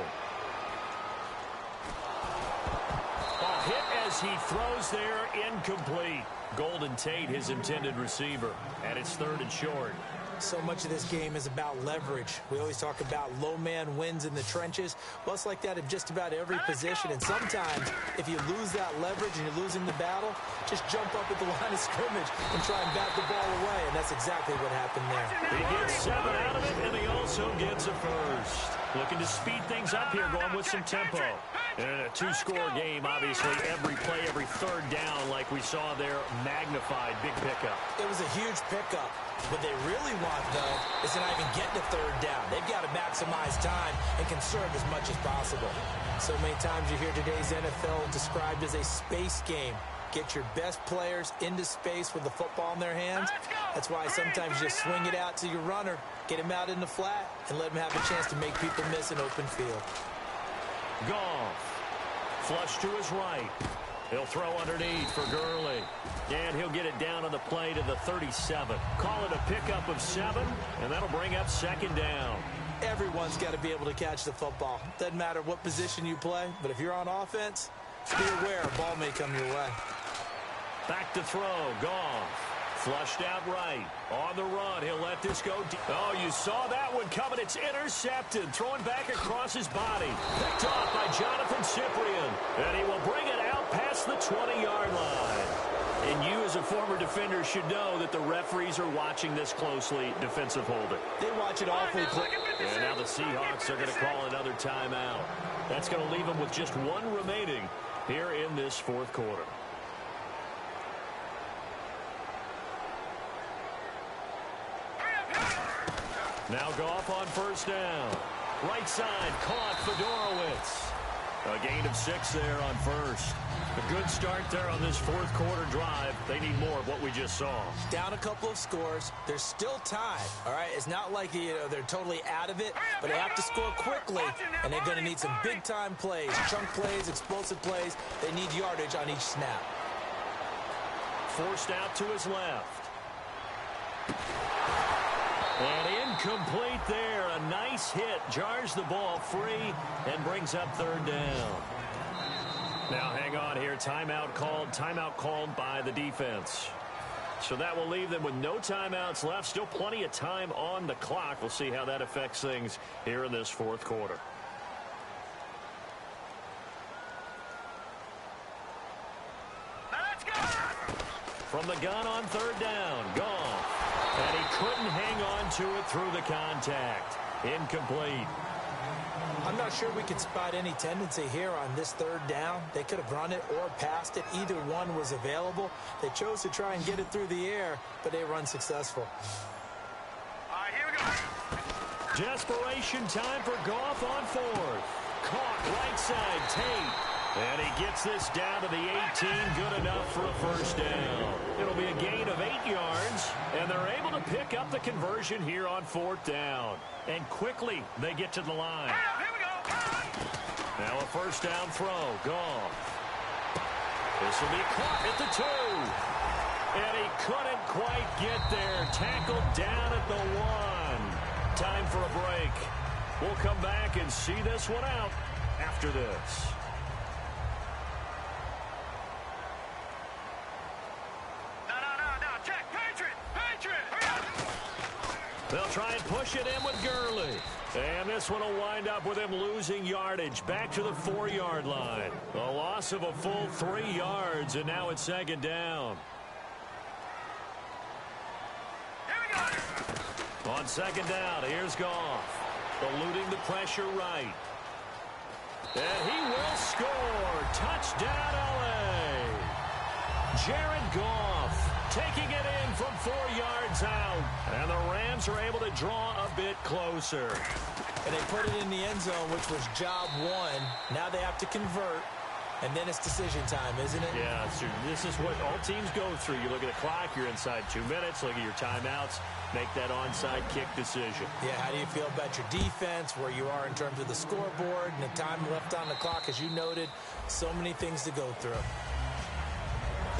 A hit as he throws there, incomplete. Golden Tate, his intended receiver, and it's 3rd and short. So much of this game is about leverage. We always talk about low man wins in the trenches. Well, it's like that in just about every position. And sometimes, if you lose that leverage and you're losing the battle, just jump up at the line of scrimmage and try and bat the ball away. And that's exactly what happened there. He gets 7 out of it, and he also gets a 1st. Looking to speed things up here, going with some tempo. And in a two-score game, obviously, every play, every third down, like we saw there, magnified, big pickup. It was a huge pickup. What they really want, though, is to not even get to third down. They've got to maximize time and conserve as much as possible. So many times you hear today's NFL described as a space game. Get your best players into space with the football in their hands. That's why sometimes you just swing it out to your runner, get him out in the flat, and let him have a chance to make people miss an open field. Goff. Flush to his right. He'll throw underneath for Gurley. And he'll get it down on the play to the 37. Call it a pickup of 7, and that'll bring up second down. Everyone's got to be able to catch the football. Doesn't matter what position you play, but if you're on offense, be aware a ball may come your way. Back to throw. Goff. Flushed out right. On the run. He'll let this go deep. Oh, you saw that one coming. It's intercepted. Throwing back across his body. Picked off by Jonathan Cyprien. And he will bring it out past the 20-yard line. And you, as a former defender, should know that the referees are watching this closely. Defensive holding. They watch it awfully close. And now the Seahawks are going to call another timeout. That's going to leave them with just one remaining here in this fourth quarter. Now Goff on first down. Right side, caught Fedorowicz. A gain of 6 there on first. A good start there on this fourth quarter drive. They need more of what we just saw. Down a couple of scores. There's still time, all right? It's not like they're totally out of it, but they have to score quickly, and they're going to need some big-time plays, chunk plays, explosive plays. They need yardage on each snap. Forced out to his left. And incomplete there. A nice hit. Jars the ball free and brings up third down. Now hang on here. Timeout called by the defense. So that will leave them with no timeouts left. Still plenty of time on the clock. We'll see how that affects things here in this fourth quarter. Let's go! From the gun on third down. Goff. And he couldn't hang on to it through the contact. Incomplete. I'm not sure we could spot any tendency here on this third down. They could have run it or passed it. Either one was available. They chose to try and get it through the air, but they were unsuccessful. All right, here we go. Desperation time for Goff on fourth. Caught right side, Tate. And he gets this down to the 18, good enough for a first down. It'll be a gain of 8 yards, and they're able to pick up the conversion here on fourth down. And quickly, they get to the line. Here we go. Now a first down throw. Goff. This will be caught at the 2. And he couldn't quite get there. Tackled down at the 1. Time for a break. We'll come back and see this one out after this. They'll try and push it in with Gurley. And this one will wind up with him losing yardage back to the 4-yard line. A loss of a full 3 yards, and now it's second down. Here we go. On second down, here's Goff. Eluding the pressure right. And he will score. Touchdown, L.A. Jared Goff taking it in from 4 yards out. And the Rams are able to draw a bit closer. And they put it in the end zone, which was job 1. Now they have to convert. And then it's decision time, isn't it? Yeah, so this is what all teams go through. You look at the clock, you're inside 2 minutes. Look at your timeouts. Make that onside kick decision. Yeah, how do you feel about your defense, where you are in terms of the scoreboard, and the time left on the clock, as you noted. So many things to go through.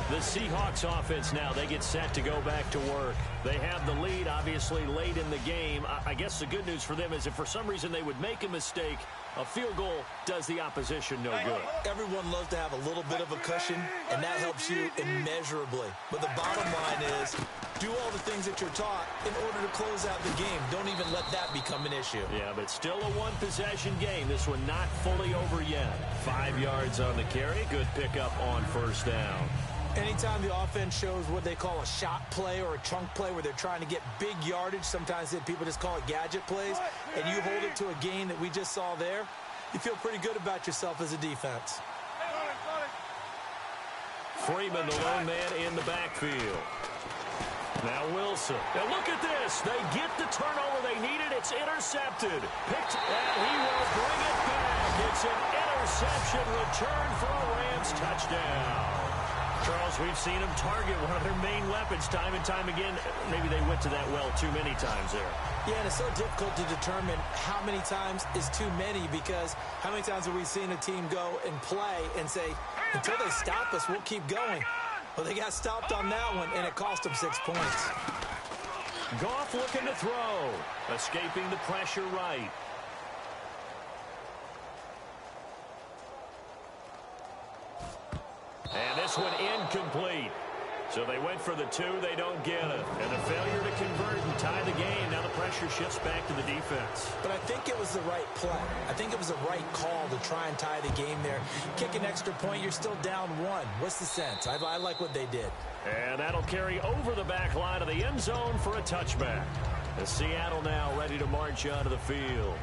The Seahawks offense now, they get set to go back to work. They have the lead, obviously, late in the game. I guess the good news for them is if for some reason they would make a mistake, a field goal does the opposition no good. Everyone loves to have a little bit of a cushion, and that helps you immeasurably. But the bottom line is, do all the things that you're taught in order to close out the game. Don't even let that become an issue. Yeah, but still a one-possession game. This one not fully over yet. 5 yards on the carry. Good pickup on first down. Anytime the offense shows what they call a shot play or a chunk play where they're trying to get big yardage, sometimes people just call it gadget plays, and you hold it to a gain that we just saw there, you feel pretty good about yourself as a defense. Freeman, the lone man in the backfield. Now Wilson. Now look at this. They get the turnover they needed. It's intercepted. Picked, and he will bring it back. It's an interception return for a Rams touchdown. Charles, we've seen them target one of their main weapons time and time again. Maybe they went to that well too many times there. Yeah, and it's so difficult to determine how many times is too many, because how many times have we seen a team go and play and say, until they stop us, we'll keep going. Well, they got stopped on that one, and it cost them 6 points. Goff looking to throw. Escaping the pressure right. And this one incomplete. So they went for the 2, they don't get it. And the failure to convert and tie the game. Now the pressure shifts back to the defense. But I think it was the right play. I think it was the right call to try and tie the game there. Kick an extra point, you're still down 1. What's the sense? I like what they did. And that'll carry over the back line of the end zone for a touchback. And Seattle now ready to march onto the field.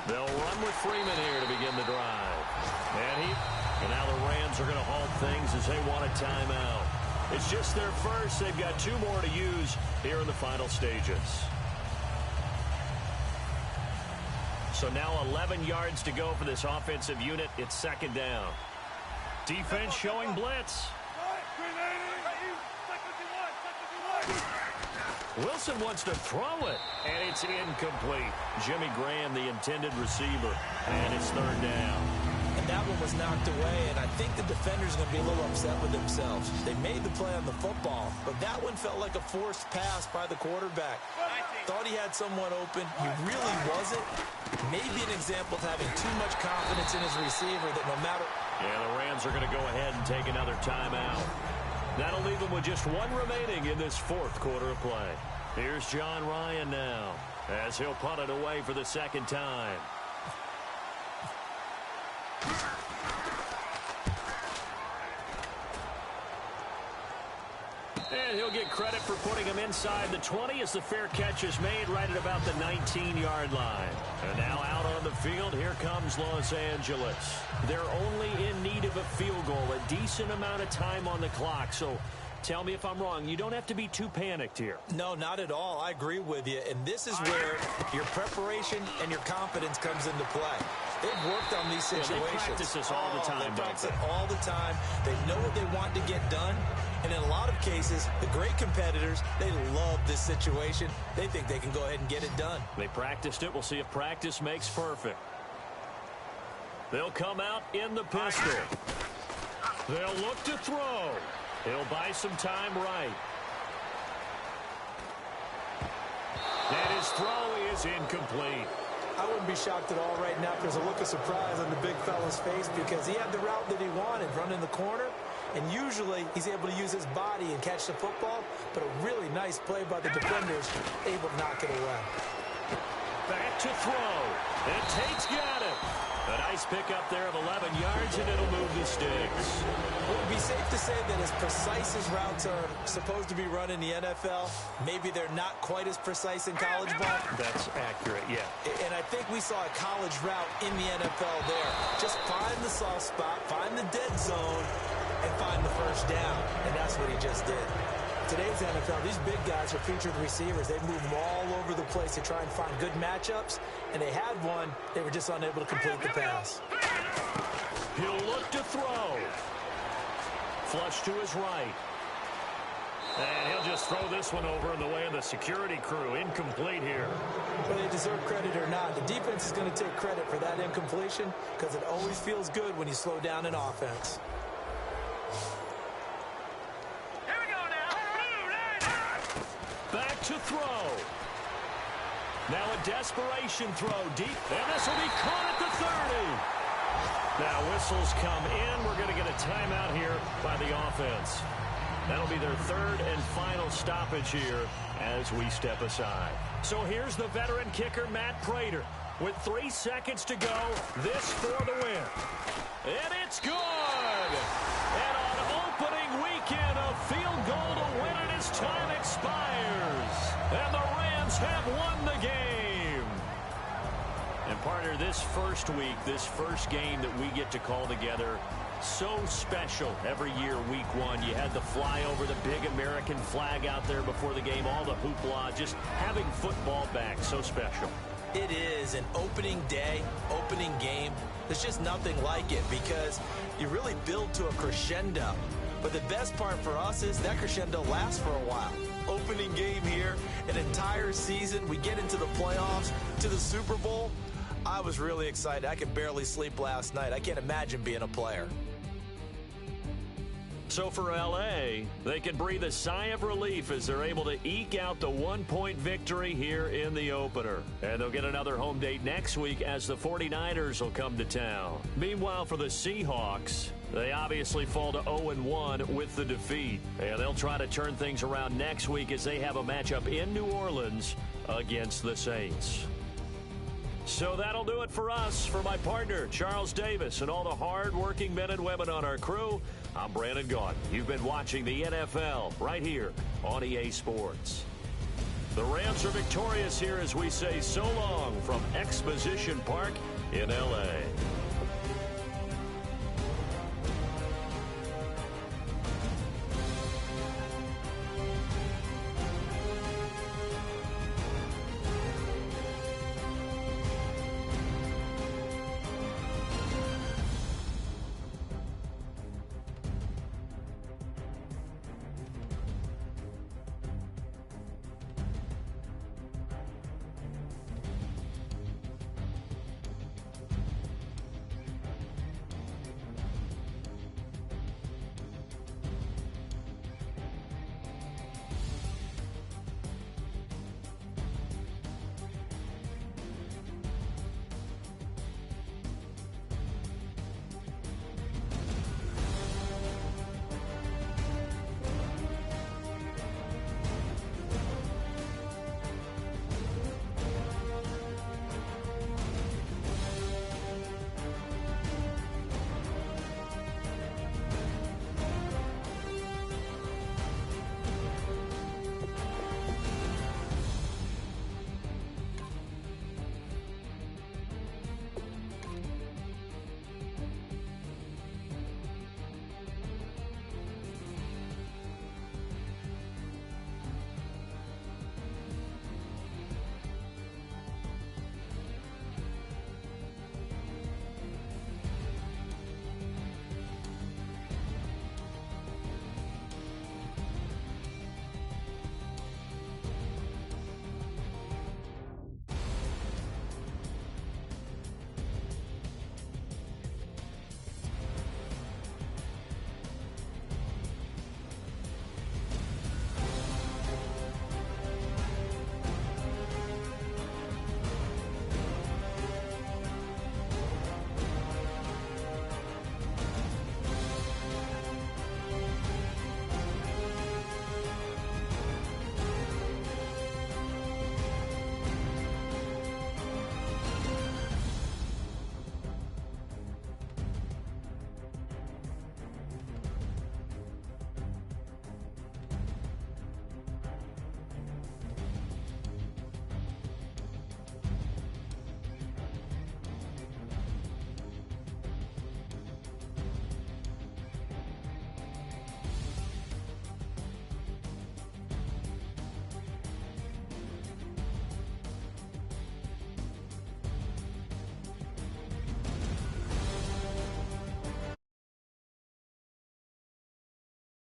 They'll run with Freeman here to begin the drive. And now the Rams are going to halt things as they want a timeout. It's just their first. They've got 2 more to use here in the final stages. So now 11 yards to go for this offensive unit. It's second down. Defense showing blitz. Wilson wants to throw it, and it's incomplete. Jimmy Graham, the intended receiver, and it's third down. And that one was knocked away, and I think the defender's going to be a little upset with themselves. They made the play on the football, but that one felt like a forced pass by the quarterback. Thought he had someone open. He really wasn't. Maybe an example of having too much confidence in his receiver that no matter... Yeah, the Rams are going to go ahead and take another timeout. That'll leave them with just 1 remaining in this 4th quarter of play. Here's John Ryan now as he'll punt it away for the 2nd time. And he'll get credit for putting him inside the 20 as the fair catch is made right at about the 19-yard line. And now out on the field, here comes Los Angeles. They're only in need of a field goal, a decent amount of time on the clock. So tell me if I'm wrong. You don't have to be too panicked here. No, not at all. I agree with you. And this is where your preparation and your confidence comes into play. They've worked on these situations. Yeah, they practice this all the time. They practice it all the time. They know what they want to get done. And in a lot of cases, the great competitors, they love this situation. They think they can go ahead and get it done. They practiced it. We'll see if practice makes perfect. They'll come out in the pistol. They'll look to throw. He'll buy some time right. And his throw is incomplete. I wouldn't be shocked at all right now if there's a look of surprise on the big fella's face, because he had the route that he wanted, running the corner, and usually he's able to use his body and catch the football, but a really nice play by the defenders, able to knock it away. Back to throw, and Tate's got it. A nice pickup there of 11 yards, and it'll move the sticks. It would be safe to say that as precise as routes are supposed to be run in the NFL, maybe they're not quite as precise in college ball. That's accurate, yeah. And I think we saw a college route in the NFL there. Just find the soft spot, find the dead zone, and find the first down. And that's what he just did. Today's NFL, these big guys are featured receivers. They move them all over the place to try and find good matchups. And they had one. They were just unable to complete the pass. He'll look to throw. Flush to his right. And he'll just throw this one over in the way of the security crew. Incomplete here. Whether they deserve credit or not, the defense is going to take credit for that incompletion, because it always feels good when you slow down an offense. Back to throw. Now a desperation throw deep, and this will be caught at the 30. Now whistles come in. We're going to get a timeout here by the offense. That'll be their 3rd and final stoppage here as we step aside. So here's the veteran kicker, Matt Prater. With 3 seconds to go, this for the win. And it's good! And on opening weekend, a field goal to win it as time expires. And the Rams have won the game. And partner, this first week, this first game that we get to call together, so special every year, week one. You had the flyover, the big American flag out there before the game, all the hoopla, just having football back, so special. It is an opening day, opening game. There's just nothing like it because you really build to a crescendo. But the best part for us is that crescendo lasts for a while. Opening game here, an entire season. We get into the playoffs, to the Super Bowl. I was really excited. I could barely sleep last night. I can't imagine being a player. So for LA, they can breathe a sigh of relief as they're able to eke out the 1-point victory here in the opener. And they'll get another home date next week as the 49ers will come to town. Meanwhile, for the Seahawks, they obviously fall to 0-1 with the defeat. And they'll try to turn things around next week as they have a matchup in New Orleans against the Saints. So that'll do it for us. For my partner, Charles Davis, and all the hard-working men and women on our crew, I'm Brandon Gaudin. You've been watching the NFL right here on EA Sports. The Rams are victorious here as we say so long from Exposition Park in L.A.